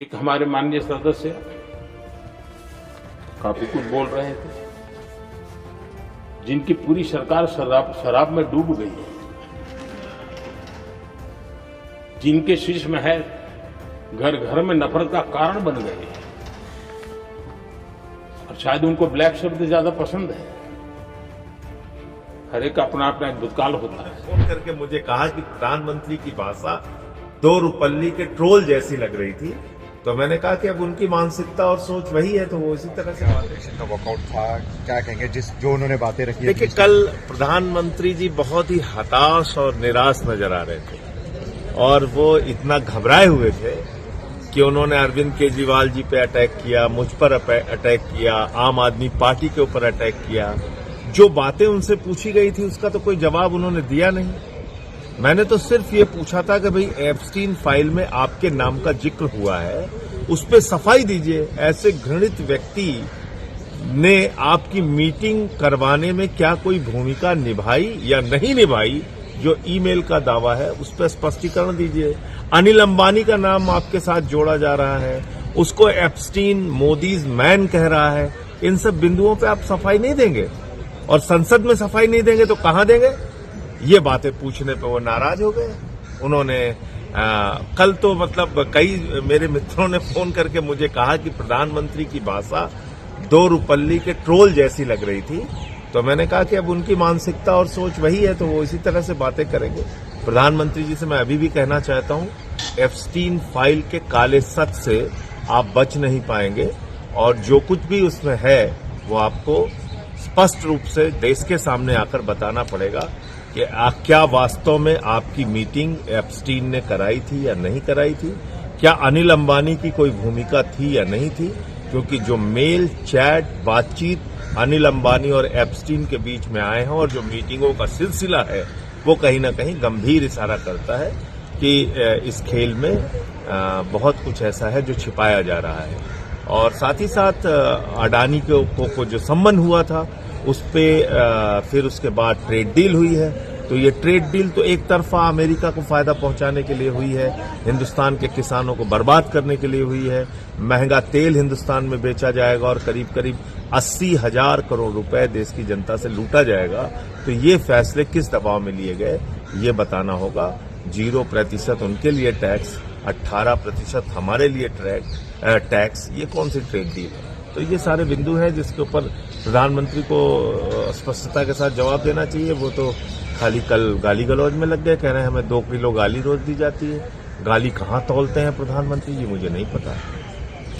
एक हमारे माननीय सदस्य काफी कुछ बोल रहे थे, जिनकी पूरी सरकार शराब में डूब गई है, जिनके शीश में है घर घर में नफरत का कारण बन गए और शायद उनको ब्लैक शब्द ज्यादा पसंद है। हर एक अपना अपना एक भूतकाल होता है। फोन करके मुझे कहा कि प्रधानमंत्री की भाषा दो रुपल्ली के ट्रोल जैसी लग रही थी, तो मैंने कहा कि अब उनकी मानसिकता और सोच वही है, तो वो इसी तरह से बातें का वॉकआउट था। क्या कहेंगे जो उन्होंने बातें रखी? देखिए, कल प्रधानमंत्री जी बहुत ही हताश और निराश नजर आ रहे थे और वो इतना घबराए हुए थे कि उन्होंने अरविंद केजरीवाल जी पे अटैक किया, मुझ पर अटैक किया, आम आदमी पार्टी के ऊपर अटैक किया। जो बातें उनसे पूछी गई थी उसका तो कोई जवाब उन्होंने दिया नहीं। मैंने तो सिर्फ ये पूछा था कि भाई एप्स्टीन फाइल में आपके नाम का जिक्र हुआ है, उस पर सफाई दीजिए। ऐसे घृणित व्यक्ति ने आपकी मीटिंग करवाने में क्या कोई भूमिका निभाई या नहीं निभाई? जो ईमेल का दावा है उस पर स्पष्टीकरण दीजिए। अनिल अंबानी का नाम आपके साथ जोड़ा जा रहा है, उसको एप्स्टीन मोदीज मैन कह रहा है। इन सब बिंदुओं पे आप सफाई नहीं देंगे और संसद में सफाई नहीं देंगे तो कहां देंगे? ये बातें पूछने पे वो नाराज हो गए। उन्होंने कल तो मतलब कई मेरे मित्रों ने फोन करके मुझे कहा कि प्रधानमंत्री की भाषा दो रुपल्ली के ट्रोल जैसी लग रही थी, तो मैंने कहा कि अब उनकी मानसिकता और सोच वही है, तो वो इसी तरह से बातें करेंगे। प्रधानमंत्री जी से मैं अभी भी कहना चाहता हूं, एप्स्टीन फाइल के काले सच से आप बच नहीं पाएंगे और जो कुछ भी उसमें है वो आपको स्पष्ट रूप से देश के सामने आकर बताना पड़ेगा कि क्या वास्तव में आपकी मीटिंग एप्स्टीन ने कराई थी या नहीं कराई थी, क्या अनिल अंबानी की कोई भूमिका थी या नहीं थी। क्योंकि जो मेल चैट बातचीत अनिल अंबानी और एप्स्टीन के बीच में आए हैं और जो मीटिंगों का सिलसिला है वो कहीं ना कहीं गंभीर इशारा करता है कि इस खेल में बहुत कुछ ऐसा है जो छिपाया जा रहा है। और साथ ही साथ अडानी को जो संबंध हुआ था उस पे फिर उसके बाद ट्रेड डील हुई है, तो ये ट्रेड डील तो एक तरफा अमेरिका को फायदा पहुंचाने के लिए हुई है, हिंदुस्तान के किसानों को बर्बाद करने के लिए हुई है। महंगा तेल हिंदुस्तान में बेचा जाएगा और करीब करीब 80,000 करोड़ रुपए देश की जनता से लूटा जाएगा। तो ये फैसले किस दबाव में लिए गए ये बताना होगा। 0% उनके लिए टैक्स, 18% हमारे लिए टैक्स, ये कौन सी ट्रेड डील है? तो ये सारे बिंदु हैं जिसके ऊपर प्रधानमंत्री को स्पष्टता के साथ जवाब देना चाहिए। वो तो खाली कल गाली गलौज में लग गए, कह रहे हैं हमें 2 किलो गाली रोज दी जाती है। गाली कहाँ तौलते हैं प्रधानमंत्री जी, मुझे नहीं पता।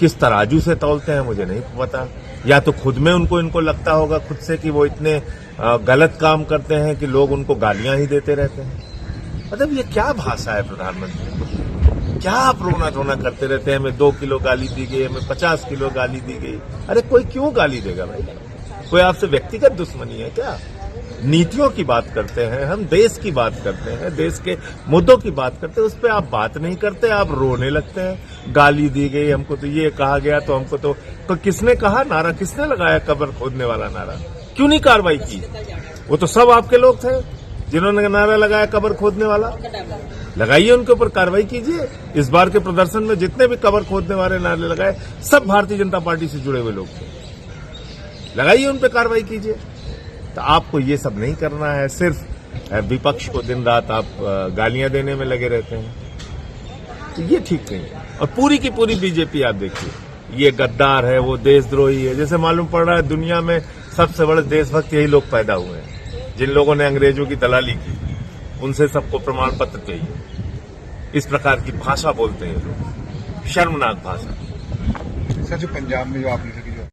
किस तराजू से तौलते हैं मुझे नहीं पता। या तो खुद में इनको लगता होगा खुद से कि वो इतने गलत काम करते हैं कि लोग उनको गालियां ही देते रहते हैं। मतलब ये क्या भाषा है प्रधानमंत्री को? क्या आप रोना धोना करते रहते हैं? हमें 2 किलो गाली दी गई, हमें 50 किलो गाली दी गई। अरे कोई क्यों गाली देगा भाई? कोई आपसे व्यक्तिगत दुश्मनी है क्या? नीतियों की बात करते हैं हम, देश की बात करते हैं, देश के मुद्दों की बात करते हैं, उस पर आप बात नहीं करते, आप रोने लगते हैं। गाली दी गई, हमको तो ये कहा गया, तो हमको तो किसने कहा? नारा किसने लगाया? कब्र खोदने वाला नारा क्यों नहीं कार्रवाई की? वो तो सब आपके लोग थे जिन्होंने नारा लगाया कब्र खोदने वाला। लगाइए, उनके ऊपर कार्रवाई कीजिए। इस बार के प्रदर्शन में जितने भी कब्र खोदने वाले नारे लगाए सब भारतीय जनता पार्टी से जुड़े हुए लोग थे। लगाइए, उन पर कार्रवाई कीजिए। तो आपको ये सब नहीं करना है, सिर्फ विपक्ष को दिन रात आप गालियां देने में लगे रहते हैं, तो ये ठीक नहीं है। और पूरी की पूरी बीजेपी आप देखिए, ये गद्दार है, वो देशद्रोही है। जैसे मालूम पड़ रहा है दुनिया में सबसे बड़े देशभक्त यही लोग पैदा हुए हैं, जिन लोगों ने अंग्रेजों की दलाली की, उनसे सबको प्रमाण पत्र चाहिए। इस प्रकार की भाषा बोलते हैं लोग, शर्मनाक भाषा। सर, जो पंजाब में जो आपने